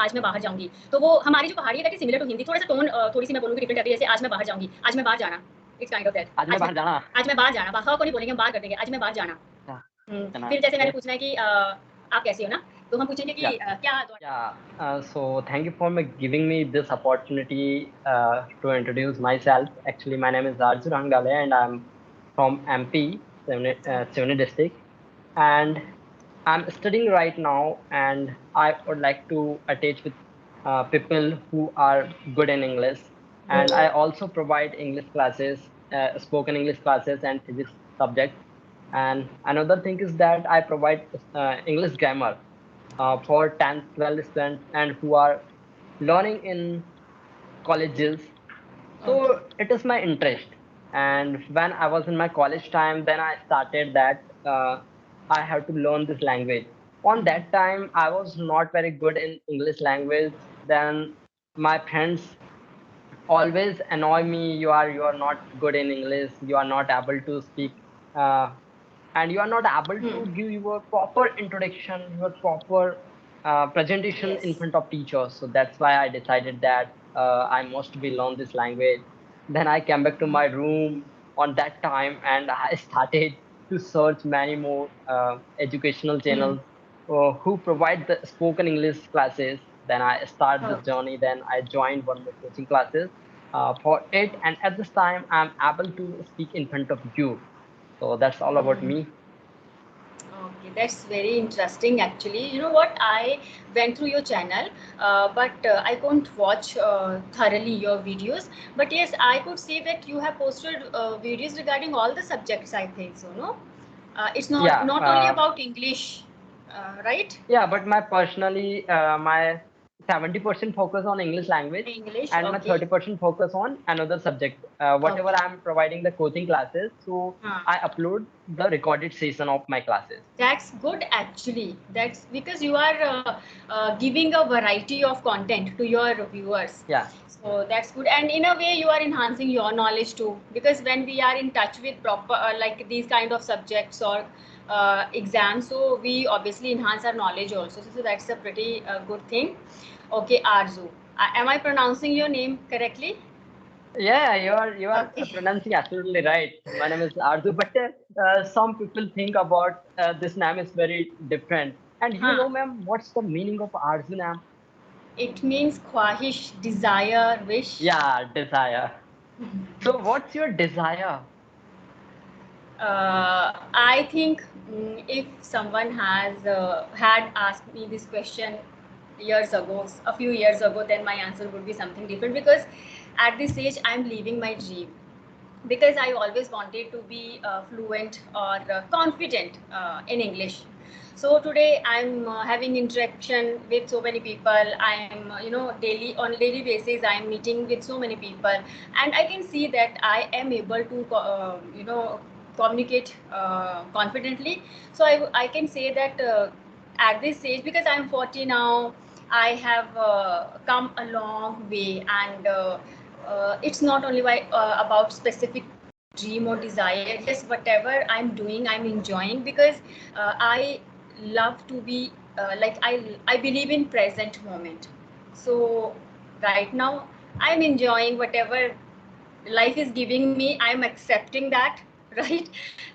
आज मैं बाहर जाऊंगी, तो वो हमारी जो पहाड़ी है that is similar to Hindi, थोड़ा सा टोन थोड़ी सी मैं बोलूंगी डिफरेंट आती है, जैसे आज मैं बाहर जाऊंगी, आज मैं बाहर जाना, इट्स काइंड ऑफ दैट। आज मैं बाहर जाना, आज मैं बाहर जाना, बाहर को नहीं बोलेंगे, हम बाहर कर देंगे, आज मैं बाहर जाना। फिर जैसे मैंने पूछना है कि आप कैसे हो ना, तो हम पूछेंगे कि क्या। So thank you for giving me this opportunity to introduce myself. Actually, my name is Arjun Rangale and I'm from MP, Sevani district, and I'm studying right now, and I would like to attach with people who are good in English, and I also provide English classes, spoken English classes and physics subjects. And another thing is that I provide English grammar for 10th, 12th students and who are learning in colleges. So it is my interest. And when I was in my college time, then I started that I have to learn this language. On that time, I was not very good in English language. Then my friends always annoy me. You are not good in English. You are not able to speak. And you are not able to give your proper introduction, your proper presentation in front of teachers. So that's why I decided that I must be learn this language. Then I came back to my room on that time, and I started to search many more educational channels who provide the spoken English classes. Then I start this journey. Then I joined one more coaching classes for it, and at this time I'm able to speak in front of you. So that's all about me. Okay, that's very interesting actually. You know what, I went through your channel, but I couldn't watch thoroughly your videos. But yes, I could see that you have posted videos regarding all the subjects, I think so, no? It's not only about English, right? Yeah, but my personally, my 70% focus on English language, and my 30% focus on another subject. Whatever I'm providing the coaching classes, so I upload the recorded session of my classes. That's good actually. That's because you are giving a variety of content to your viewers. Yeah. So that's good, and in a way you are enhancing your knowledge too. Because when we are in touch with proper like these kind of subjects or exams, so we obviously enhance our knowledge also. So that's a pretty good thing. Okay, Arzu, am I pronouncing your name correctly? Yeah, you are pronouncing absolutely right. My name is Arzu, but some people think about this name is very different. And you know, ma'am, what's the meaning of Arzu name? It means khwahish, desire, wish. Yeah, desire. So what's your desire? I think if someone has had asked me this question years ago, a few years ago, then my answer would be something different, because at this age I'm living my dream, because I always wanted to be fluent or confident in English. So today I'm having interaction with so many people. I'm on daily basis I'm meeting with so many people, and I can see that I am able to communicate confidently. So I can say that at this age, because I'm 40 now, I have come a long way, and it's not only about specific dream or desire. Yes, whatever I'm doing, I'm enjoying, because I love to be I believe in present moment. So right now I'm enjoying whatever life is giving me. I'm accepting that, right?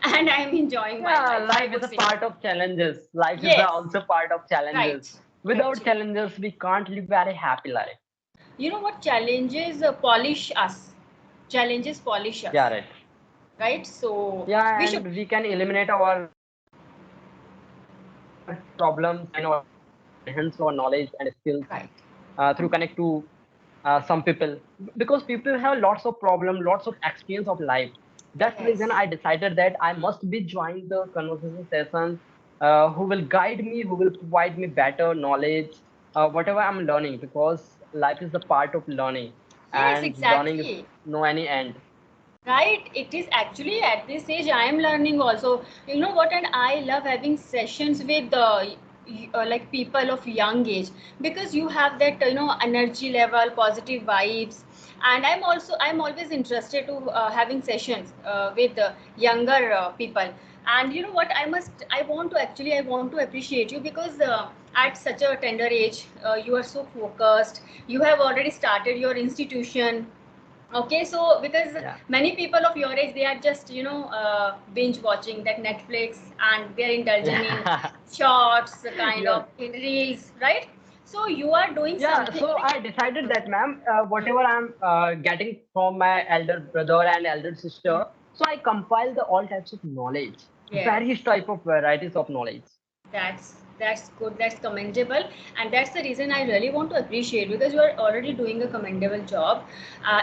And I'm enjoying my life. Life is a part of challenges. Life is also part of challenges. Right. Without challenges, we can't live very happy life. You know what? Challenges polish us. Challenges polish us. Yeah, right. Right? So we can eliminate our problems and enhance our knowledge and skills through connect to some people, because people have lots of problem, lots of experience of life. That's the reason I decided that I must be join the conversation sessions who will guide me, who will provide me better knowledge, whatever I'm learning, because life is the part of learning, and learning is no any end. Right, it is actually at this age I am learning also. You know what? And I love having sessions with like people of young age, because you have that energy level, positive vibes, and I'm always interested to having sessions with younger people. And you know what, I want to appreciate you because at such a tender age, you are so focused. You have already started your institution. Okay, so because Yeah. many people of your age, they are just binge watching that Netflix, and they're indulging in Yeah. shorts, kind Yeah. of in reels, right? So you are doing Yeah, something so like. I decided that, ma'am, whatever I'm getting from my elder brother and elder sister, so I compile the all types of knowledge, Yes, various type of varieties of knowledge. that's good. That's commendable, and that's the reason I really want to appreciate, because you are already doing a commendable job.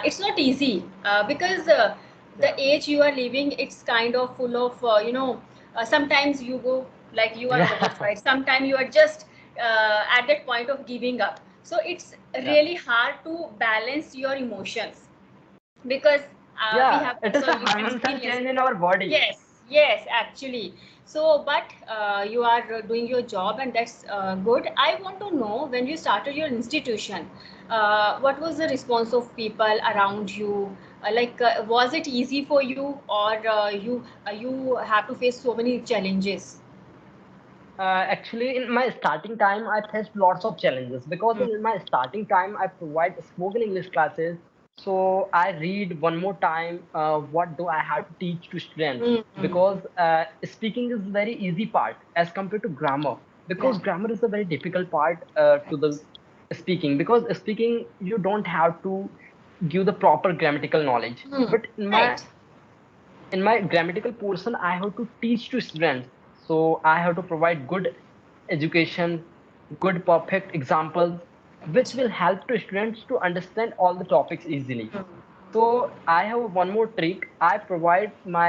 It's not easy because the Yeah. age you are living, it's kind of full of sometimes you go like you are both, Yeah. right? Sometimes you are just at that point of giving up. So it's Yeah. really hard to balance your emotions, because we Yeah, have it is also a lived hormonal experience. change in our body. Yes, yes, actually. So, but you are doing your job, and that's good. I want to know, when you started your institution, what was the response of people around you? Was it easy for you, or you have to face so many challenges? Actually, in my starting time, I faced lots of challenges because Hmm. in my starting time, I provide spoken English classes. So I read one more time what do I have to teach to students, Hmm. because speaking is very easy part as compared to grammar, because Right. grammar is a very difficult part to the speaking, because speaking you don't have to give the proper grammatical knowledge, Hmm. but Right. in my grammatical portion I have to teach to students, so I have to provide good education, good perfect examples which will help to students to understand all the topics easily. So I have one more trick. I provide my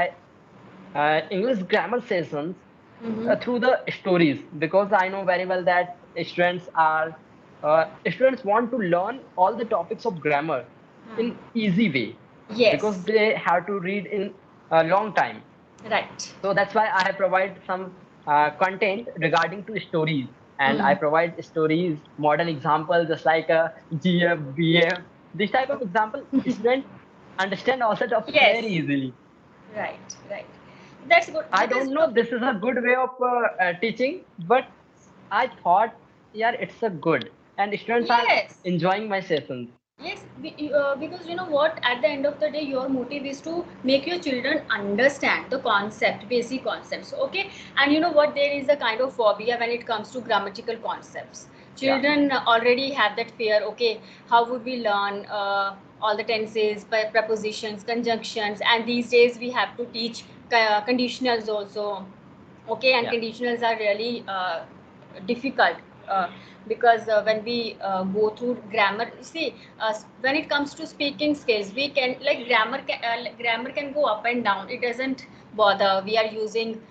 English grammar sessions Mm-hmm. through the stories, because I know very well that students want to learn all the topics of grammar in easy way, because Yes. they have to read in a long time. Right. So that's why I provide some content regarding to stories, and I Hmm. provide stories, modern examples, just like GF, BF, this type of example. Students understand all the topics very Yes. easily. Right. Right. That's good I because don't know this is a good way of teaching, but I thought, yeah, it's a good, and students are yes. enjoying my sessions. Yes, because you know what, at the end of the day, your motive is to make your children understand the concept, basic concepts. Okay, and you know what, there is a kind of phobia when it comes to grammatical concepts. Yeah, Children already have that fear. Okay, how would we learn all the tenses, prepositions, conjunctions, and these days we have to teach conditionals also. Okay, and yeah, conditionals are really difficult because when we go through grammar, see, when it comes to speaking skills, we can, like, grammar can go up and down. It doesn't bother we are using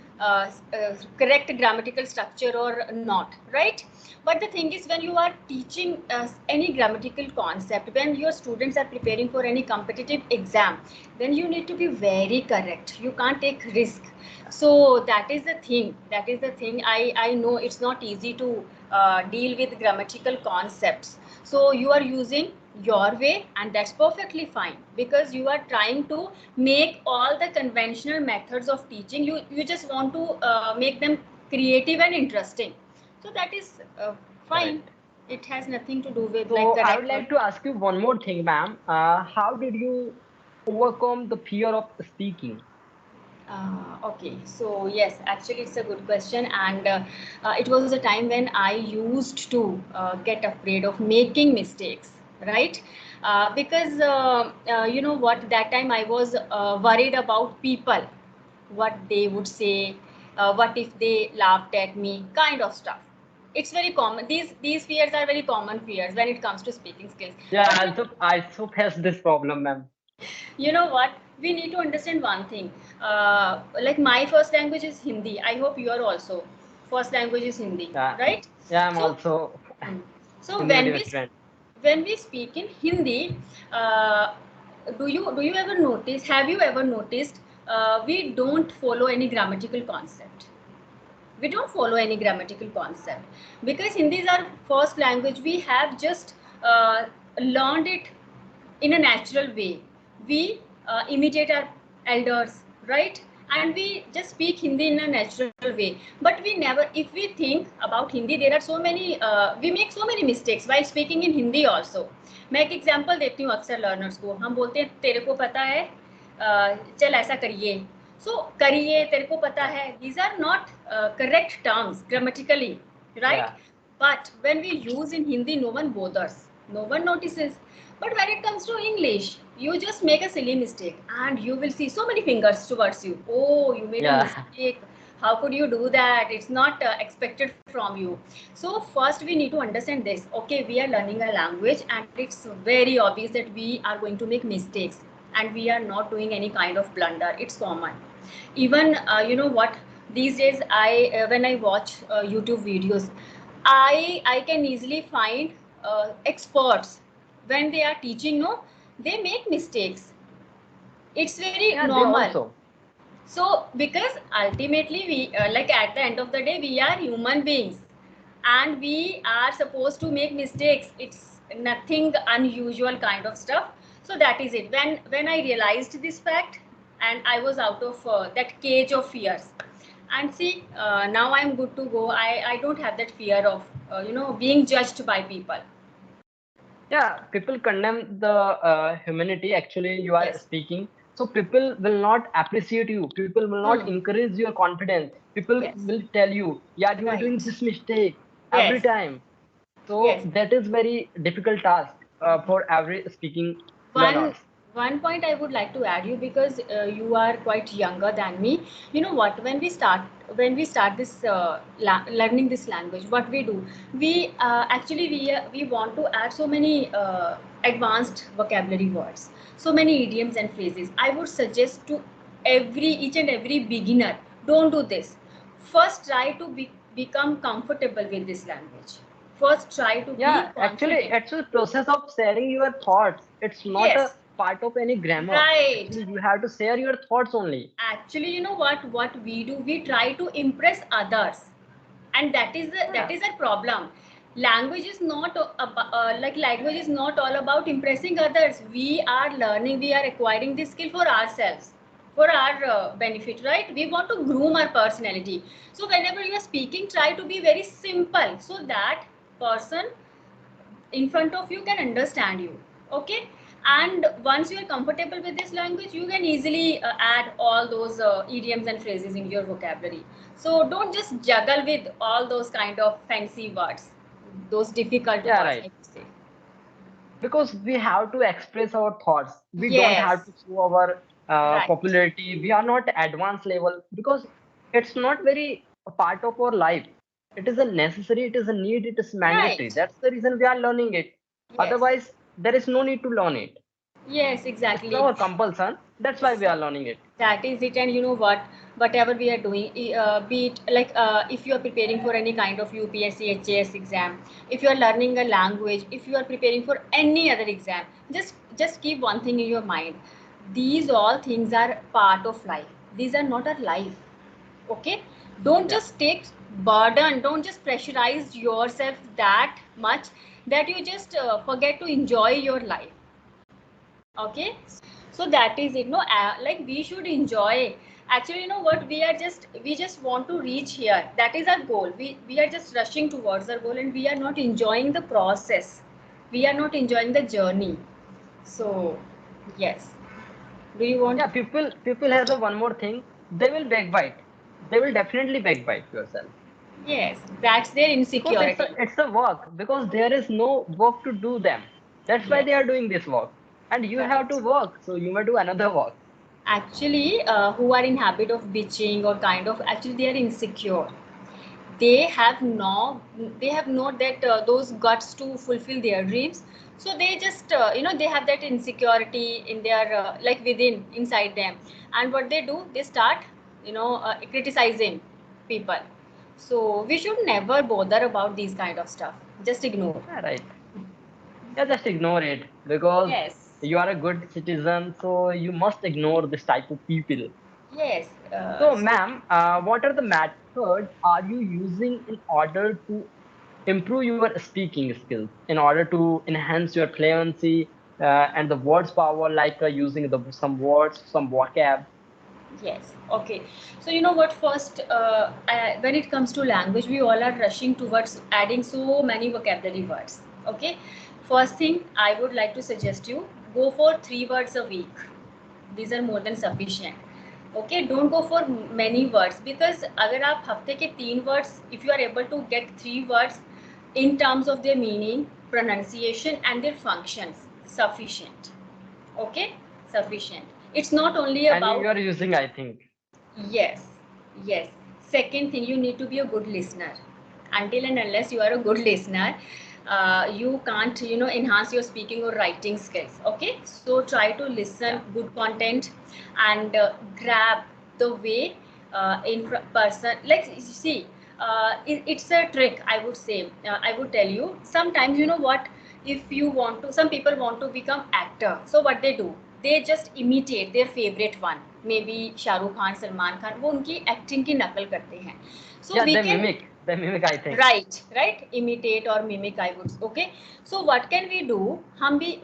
correct grammatical structure or not, right? But the thing is, when you are teaching any grammatical concept, when your students are preparing for any competitive exam, then you need to be very correct. You can't take risk. So that is the thing. I know it's not easy to deal with grammatical concepts. So you are using your way, and that's perfectly fine, because you are trying to make all the conventional methods of teaching, you just want to make them creative and interesting. So that is fine. correct. It has nothing to do with like So I would correct or. like to ask you one more thing, ma'am. How did you overcome the fear of speaking? Okay, so yes, actually, it's a good question, and it was a time when I used to get afraid of making mistakes, right? Because you know what, that time I was worried about people, what they would say, what if they laughed at me, kind of stuff. It's very common. These fears are very common fears when it comes to speaking skills. Yeah, But I also faced this problem, ma'am. you know what, we need to understand one thing. Like, my first language is Hindi. I hope your also first language is Hindi, Yeah, right? yeah, I'm So also hmm. so Hindi medium student. when we speak in Hindi, uh, do you ever notice, have you ever noticed, we don't follow any grammatical concept. We don't follow any grammatical concept, because Hindi is our first language. We have just learned it in a natural way. We imitate our elders, right? and we just speak Hindi in a natural way. But we never, if we think about Hindi, there are so many, we make so many mistakes while speaking in Hindi also. मैं एक example देती हूँ अक्सर learners को. हम बोलते हैं तेरे को पता है, चल ऐसा करिए. So करिए, तेरे को पता है. These are not correct terms grammatically, right? Yeah. But when we use in Hindi, no one bothers, no one notices. But when it comes to English, you just make a silly mistake and you will see so many fingers towards you. Oh, you made a Yeah. mistake. How could you do that? It's not expected from you. So first we need to understand this. Okay, we are learning a language and it's very obvious that we are going to make mistakes and we are not doing any kind of blunder. It's common. Even you know what? These days, I when I watch YouTube videos, I can easily find experts when they are teaching. No, they make mistakes. It's very Yeah, they normal. also. So because ultimately we like at the end of the day we are human beings and we are supposed to make mistakes. It's nothing unusual kind of stuff. So that is it. When I realized this fact and I was out of that cage of fears, and see now I'm good to go. I don't have that fear of being judged by people. Yeah, people condemn the humanity. Actually, you are Yes. speaking. So people will not appreciate you. People will not Hmm. encourage your confidence. People Yes. will tell you, yeah, you are doing Right. this mistake every Yes. time. So Yes. that is very difficult task for every speaking one learners. one point I would like to add you, because you are quite younger than me. You know what, when we start this learning this language, what we do, we actually we want to add so many advanced vocabulary words, so many idioms and phrases. I would suggest to each and every beginner, don't do this. First try to become comfortable with this language. First try to be Yeah, actually, confident. it's a process of sharing your thoughts. It's not a Yes. part of any grammar. Right. Actually, you have to share your thoughts only. Actually, you know what we do, we try to impress others, and that Yeah, is a problem. Language is not like language is not all about impressing others. We are learning, we are acquiring this skill for ourselves, for our benefit, right? We want to groom our personality. So whenever you are speaking, try to be very simple so that person in front of you can understand you. Okay, and once you are comfortable with this language, you can easily add all those idioms and phrases in your vocabulary. So don't just juggle with all those kind of fancy words, those difficult yeah, words, right. I would say. Because we have to express our thoughts. We don't have Yes. to show our Right. popularity. We are not advanced level because it's not very a part of our life. It is a necessary, it is a need, it is mandatory. Right. That's the reason we are learning it. Yes. Otherwise, there is no need to learn it. Yes, It's exactly. our compulsion. That's why we are learning it. That is it. And you know what, whatever we are doing, be it like if you are preparing for any kind of UPSC HAS exam, if you are learning a language, if you are preparing for any other exam, just keep one thing in your mind: these all things are part of life. These are not our life. Okay, don't Yeah. just take burden, don't just pressurize yourself that much that you just forget to enjoy your life. Okay, so that is it. No, like we should enjoy. Actually, you know what, we just want to reach here. That is our goal. We are just rushing towards our goal and we are not enjoying the process. We are not enjoying the journey. So yes, do you want? Yeah, people has a one more thing. They will backbite. They will definitely backbite yourself. Yes, that's their Because insecurity. it's a work, because there is no work to do them. That's why they Yes, are doing this work. And you have to right. work, so you may do another work. Actually, who are in habit of bitching or kind of, actually they are insecure. They have no, they have not that those guts to fulfill their dreams. So they just they have that insecurity in their like within inside them. And what they do, they start criticizing people. So we should never bother about these kind of stuff. Just ignore. Yeah, right. Yeah, just ignore it because Yes. you are a good citizen, so you must ignore this type of people. Yes. So, So ma'am, what are the methods are you using in order to improve your speaking skills, in order to enhance your fluency and the words power, like using some words, some vocab? Yes. Okay. So you know what? First, when it comes to language, we all are rushing towards adding so many vocabulary words. Okay. First thing I would like to suggest you, go for 3 words a week. These are more than sufficient. Okay. Don't go for many words, because अगर आप हफ्ते के 3 words, if you are able to get 3 words in terms of their meaning, pronunciation, and their functions, sufficient. Okay. Sufficient. It's not only And you about. are using, I think. Yes, yes. Second thing, you need to be a good listener. Until and unless you are a good listener, you can't, enhance your speaking or writing skills. Okay, so try to listen Yeah. good content and grab the way in person. Like, see, it's a trick. I would say. I would tell you. Sometimes, you know what? If you want to, some people want to become actor. So what they do? They just imitate their favorite one. Maybe Shahrukh Khan, Salman Khan. वो उनकी acting की नकल करते हैं. So Yeah, we they can. mimic. They mimic, I think. Right, imitate or mimic, I would. Okay, so what can we do?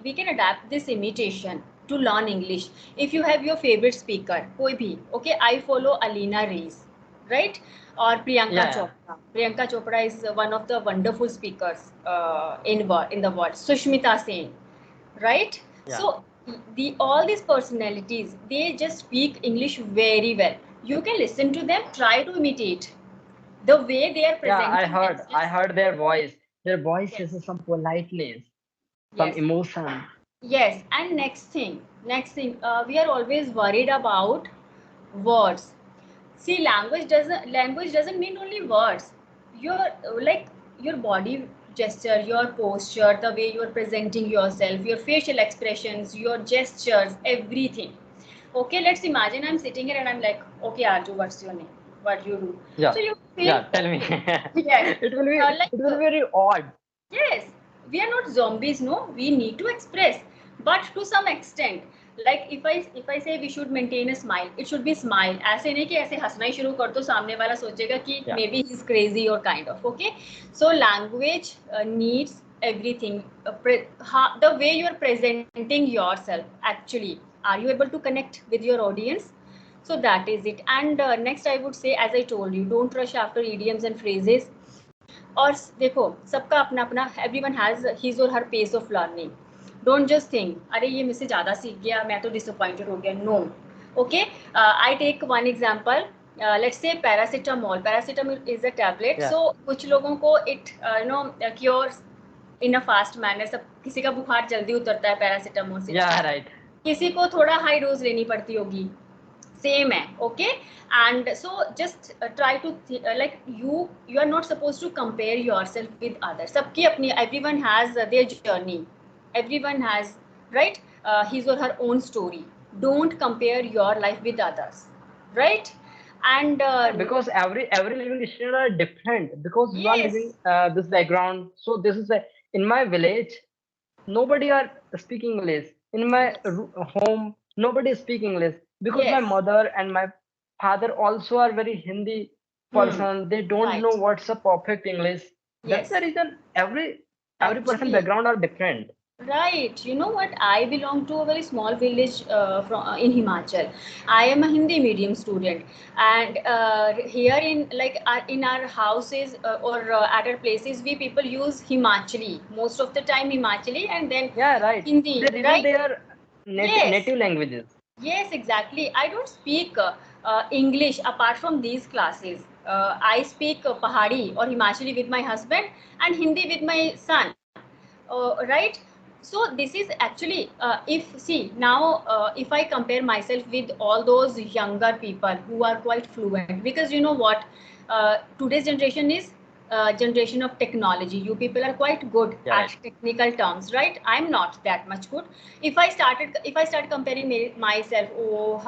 We can adapt this imitation to learn English. If you have your favorite speaker, कोई भी, okay, I follow Alina Rees, right, or Priyanka Yeah, yeah. Chopra. Priyanka Chopra is one of the wonderful speakers in the world. Sushmita Sen, right? Yeah. So the all these personalities, they just speak English very well. You can listen to them, try to imitate the way they are Yeah, I presenting heard. I themselves. heard their voice. Their voice Yes, has some politeness, some yes, emotion. yes. And next thing, we are always worried about words. See, language doesn't mean only words. Your like your body gesture, your posture, the way you are presenting yourself, your facial expressions, your gestures, everything. Okay, let's imagine I'm sitting here and I'm like, okay, Arju, what's your name? What do you do? So Yeah, you feel yeah. Tell me. okay. Yes. It will be. Like It will be very odd. yes, we are not zombies, no. We need to express, but to some extent. Like if I say we should maintain a smile, it should be smile. ऐसे नहीं कि ऐसे हंसना ही शुरू कर दो, सामने वाला सोचेगा कि Yeah. maybe he's crazy or kind of. Okay, so language needs everything. The way you are presenting yourself, actually, are you able to connect with your audience? So that is it. And next, I would say, as I told you, don't rush after idioms and phrases. और देखो, सबका अपना अपना, everyone has his or her pace of learning. Don't just think अरे ये मुझसे ज़्यादा सीख गया, मैं तो disappointed हो गया. No. Okay, I take one example. Let's say paracetamol is a tablet. Yeah. So कुछ लोगों को it cures in a fast manner. सब किसी का बुखार जल्दी उतरता है पैरासीटामोल से, Yeah. Right. किसी को थोड़ा हाई डोज लेनी पड़ती होगी, same hai. Okay, and so just try to like you are not supposed to compare yourself with others. Sabki apni, everyone has their journey, everyone has, right, his or her own story. Don't compare your life with others, right? And Yeah, because every living student are different. Because you are living yes, this background. So this is a, in my village, nobody are speaking English. In my yes, home, nobody is speaking English because my yes, mother and my father also are very Hindi person. They don't know right, what's a perfect English. That's the yes, reason every person actually. background are different. Right. You know what? I belong to a very small village in Himachal. I am a Hindi medium student, and here in our houses or at our places, we people use Himachali most of the time, Himachali, and then Yeah, right. Hindi. They reveal Right? their Yes. native languages. Yes, exactly. I don't speak English apart from these classes. I speak Pahari or Himachali with my husband and Hindi with my son. Right? So this is actually, if see now, if I compare myself with all those younger people who are quite fluent, because you know what, today's generation is generation of technology. You people are quite good Yeah, at right. technical terms, right? I'm not that much good. If I start comparing myself, oh,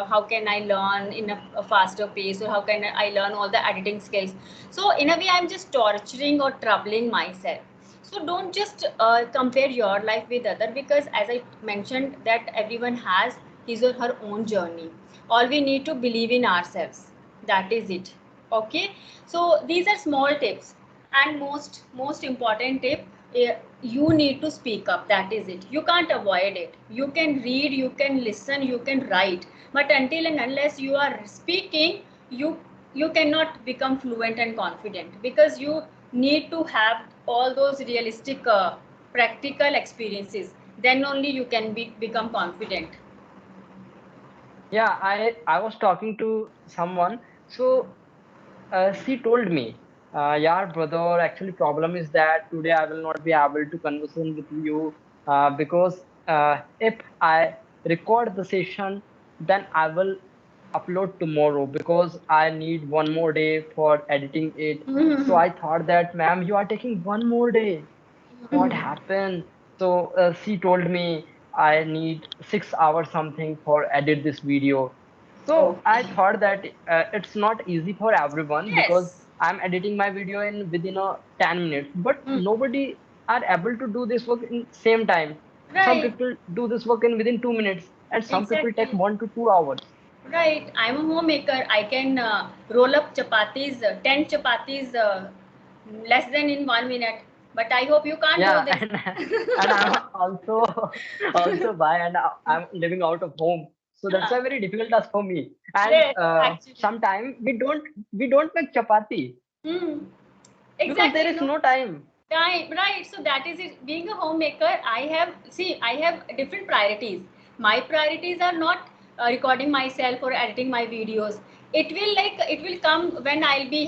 how can I learn in a faster pace, or how can I learn all the editing skills? So in a way, I'm just torturing or troubling myself. So don't just compare your life with other, because as I mentioned that everyone has his or her own journey. All we need to believe in ourselves. That is it. Okay. So these are small tips, and most important tip. you need to speak up. That is it. You can't avoid it. You can read, you can listen, you can write, but until and unless you are speaking, you cannot become fluent and confident, because you need to have all those realistic practical experiences. Then only you can become confident. Yeah, I was talking to someone, so she told me, yeah, brother, actually problem is that today I will not be able to conversation with you because if I record the session, then I will upload tomorrow because I need one more day for editing it. So I thought that, ma'am, you are taking one more day. What happened? So she told me I need 6 hours something for edit this video. So I Okay. thought that it's not easy for everyone because Yes. I'm editing my video in within a 10 minutes, but nobody are able to do this work in same time. Some Right. people do this work in within 2 minutes, and some people take Exactly. 1 to 2 hours. Right, I'm a homemaker. I can roll up chapatis, 10 chapatis less than in 1 minute. But I hope you can't do Yeah, this. and I'm also also by and I'm living out of home, so that's a very difficult task for me. And Yes, actually. sometimes we don't make chapati Hmm. because there Exactly, is no. no time. Right, right. So that is it. Being a homemaker, I have different priorities. My priorities are not recording myself or editing my videos. It will come when I'll be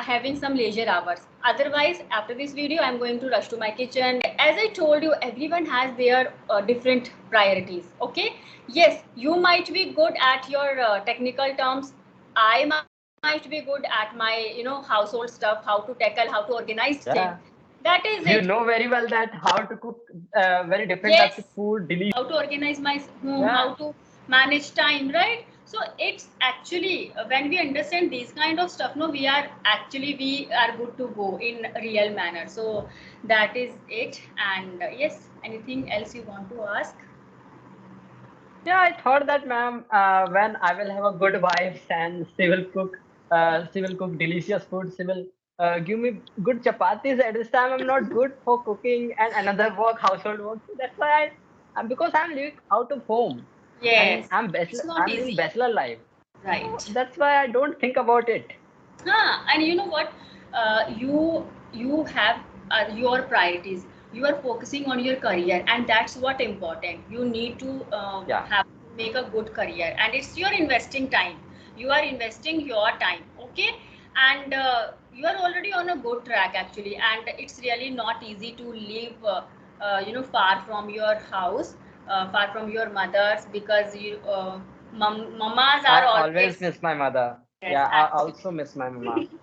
having some leisure hours. Otherwise, after this video, I'm going to rush to my kitchen. As I told you, everyone has their different priorities. Okay. Yes, you might be good at your technical terms. I might be good at my household stuff, how to tackle, how to organize things. Yeah, That is it. you know very well that how to cook very different types Yes, of food, delicious. how to organize my home, how Yeah, to manage time, right? So it's actually when we understand these kind of stuff, no, we are good to go in real manner. So that is it. And yes, anything else you want to ask? yeah. I thought that, ma'am, when I will have a good wife and she will cook delicious food. She will give me good chapatis. At this time, I'm not good for cooking and another work, household work. So that's why because I'm living out of home and Yes, it's not I'm living easy, bachelor life. So right? that's why I don't think about it. And you know what? You have your priorities. You are focusing on your career, and that's what important. You need to Yeah, have make a good career, and it's your investing time. You are investing your time, okay? And you are already on a good track actually, and it's really not easy to live, far from your house, far from your mothers, because mamas I are always always. miss my mother. Yes, Yeah, I also miss my mama actually.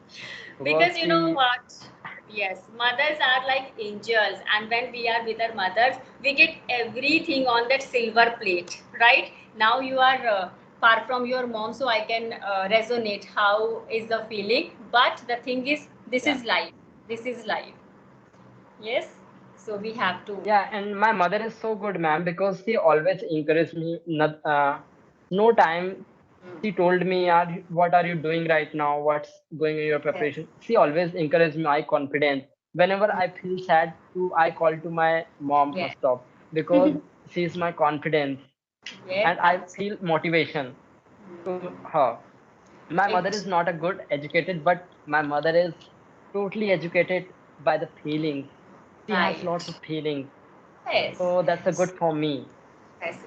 because Because you know she. what? Yes, mothers are like angels, and when we are with our mothers, we get everything on that silver plate, right? Now you are far from your mom, so I can resonate how is the feeling. But the thing is, this Yeah. is life. This is life. Yes, so we have to. Yeah, and my mother is so good, ma'am, because she always encouraged me. Not, no time. She told me, what are you doing right now? What's going in your Yes. preparation? She always encouraged my confidence. Whenever I feel sad, I call to my mom Yes. first off because she is my confidence, Yes, and I absolutely. feel motivation to her. My mother is It. not a good educated, but my mother is totally educated by the feelings. She has lots Right. of feelings, Yes. so that's a good for me. Yes,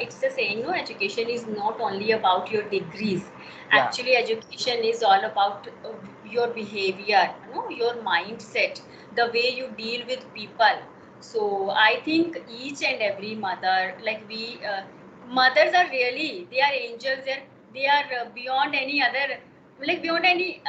it's the saying, no, education is not only about your degrees. Yeah, Actually, education is all about your behavior, your mindset, the way you deal with people. So I think each and every mother, mothers are really, they are angels. They are beyond any other, like beyond any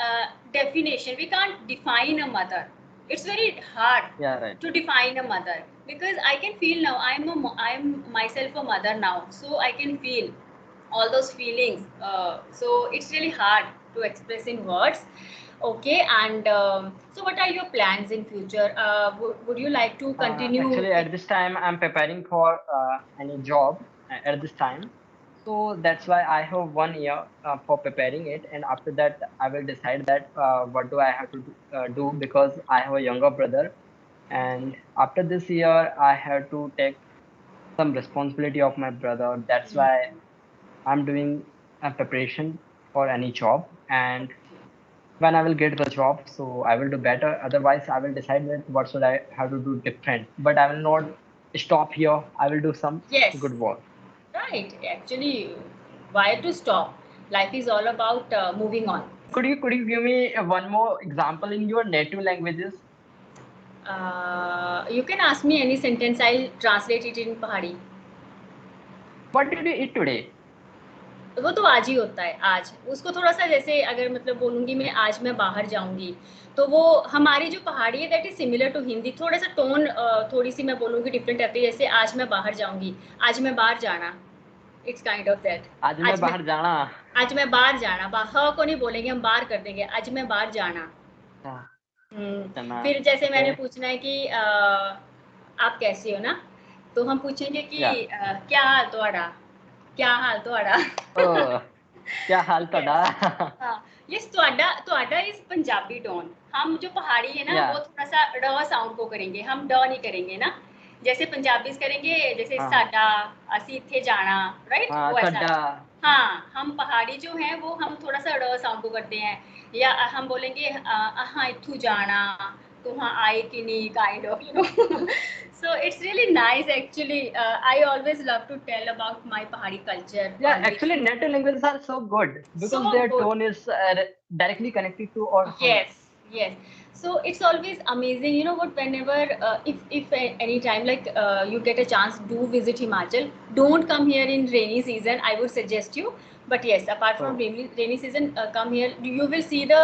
definition. We can't define a mother. It's very hard yeah, right. to define a mother, because I can feel now. I'm myself a mother now, so I can feel all those feelings. So it's really hard to express in words. Okay, and so what are your plans in future? Would you like to continue Actually, in? at this time, I'm preparing for any job at this time. So that's why I have 1 year for preparing it, and after that, I will decide that what do I have to do because I have a younger brother. And after this year, I had to take some responsibility of my brother. That's why I'm doing a preparation for any job. And when I will get the job, so I will do better. Otherwise, I will decide that what should I have to do different. But I will not stop here. I will do some Yes, good work. right. Actually, why to stop? Life is all about moving on. Could you give me one more example in your native languages? You can ask me any sentence. I'll translate it in Pahari. What did you eat today? वो तो आज ही होता है आज उसको थोड़ा सा जैसे अगर मतलब बोलूंगी मैं आज मैं बाहर जाऊंगी तो वो हमारी जो पहाड़ी है that is similar to Hindi थोड़ा सा टोन थोड़ी सी मैं बोलूंगी डिफरेंट रहती है जैसे आज मैं बाहर जाऊंगी आज मैं बाहर जाना इट्स काइंड ऑफ दैट आज मैं बाहर जाना. आज मैं बाहर जाना ह को नहीं बोलेंगे हम बाहर कर देंगे आज मैं बाहर जाना जाना. फिर जैसे मैंने Okay. पूछना है कि आप कैसे हो ना तो हम पूछेंगे कि Yeah. क्या हाल तुम्हारा क्या हाल तुम्हारा Oh, क्या हाल ਤੁਹਾਡਾ? हाँ यस ਤੁਹਾਡਾ इज पंजाबी टोन हम जो पहाड़ी है ना Yeah. वो थोड़ा सा ड साउंड को करेंगे हम ड नहीं करेंगे ना जैसे पंजाबीज करेंगे जैसे हाँ. साडा असी इत्थे जाना राइट हाँ, वो ऐसा ਤੁਹਾਡਾ. हाँ हम पहाड़ी जो हैं वो हम थोड़ा सा ड साउंड को करते हैं या हम बोलेंगे हाँ इत्थू जाना तो हाँ आए कि नहीं kind of you know so it's really nice actually I always love to tell about my Pahari culture Yeah, always actually, native languages are so good so because their good tone is directly connected to our heart. yes yes so it's always amazing you know what whenever if any time like you get a chance do visit Himachal don't come here in rainy season I would suggest you but yes apart from So, rainy season come here you will see the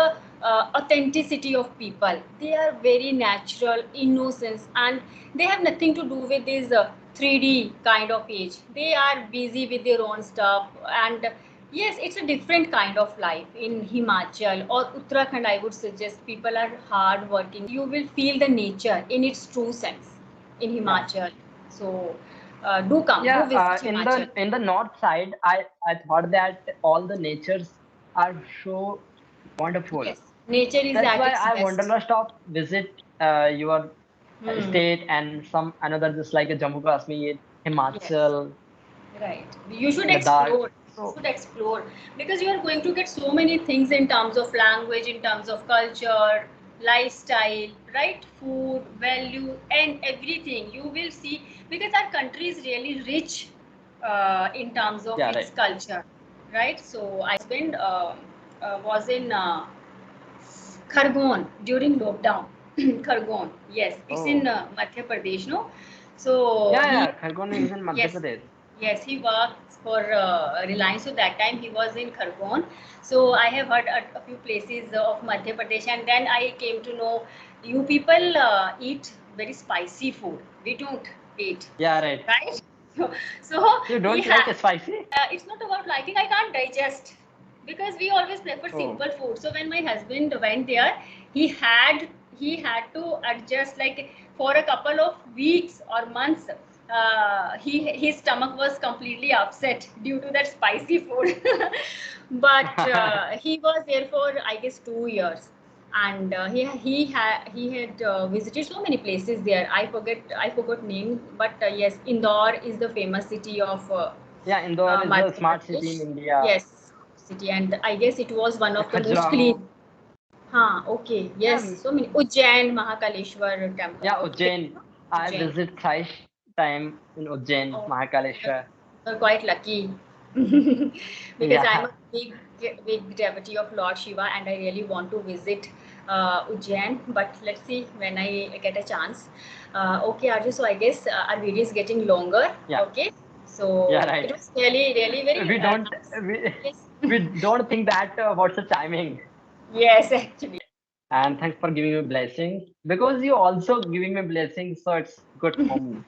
authenticity of people they are very natural innocence and they have nothing to do with this 3D kind of age they are busy with their own stuff and yes, it's a different kind of life in Himachal or Uttarakhand. I would suggest people are hard working. You will feel the nature in its true sense in yeah. Himachal. So do come, do Yeah, visit in Himachal. the north side, I thought that all the natures are so wonderful. Yes, nature is That's at why its I best. wanderlust of visit your Hmm. state and some another just like a Jammu Kashmir, Yes. Himachal, Right. You should Ladakh. explore. You So should explore because you are going to get so many things in terms of language, in terms of culture, lifestyle, right? Food, value, and everything. You will see because our country is really rich in terms of yeah, its right. culture, right? So I spent was in Khargon during lockdown. Khargon, yes, it's in Oh, Madhya Pradesh, no? So yeah, he yeah. Khargone is in Madhya yes, Pradesh. yes, he works for Reliance. So that time he was in Khargon. So I have heard a few places of Madhya Pradesh, and then I came to know you people eat very spicy food. We don't eat, Yeah, right. right? So You he don't like had. spicy? It's not about liking. I can't digest because we always prefer Oh, simple food. So when my husband went there, he had he had to adjust like for a couple of weeks or months his stomach was completely upset due to that spicy food but he was there for I guess 2 years and he had visited so many places there I forgot name but yes Indore is the famous city of yeah. Indore is a Madhya smart city in Pradesh India. yes city and I guess it was one of the most Khajuraho. clean okay yes Yeah, so many Ujjain Mahakaleshwar temple yeah, Ujjain. I Ujjain visit thrice time in Ujjain, oh, Mahakaleshwar. you're quite lucky because I'm Yeah, a big devotee of Lord Shiva and I really want to visit Ujjain. But let's see when I get a chance. Okay, Arju. So I guess our video is getting longer. yeah, Okay. yeah, So it right. was really very We don't nice. we Yes. we don't think that what's the timing. Yes, actually. And thanks for giving me blessings because you also giving me blessings, so it's good for me.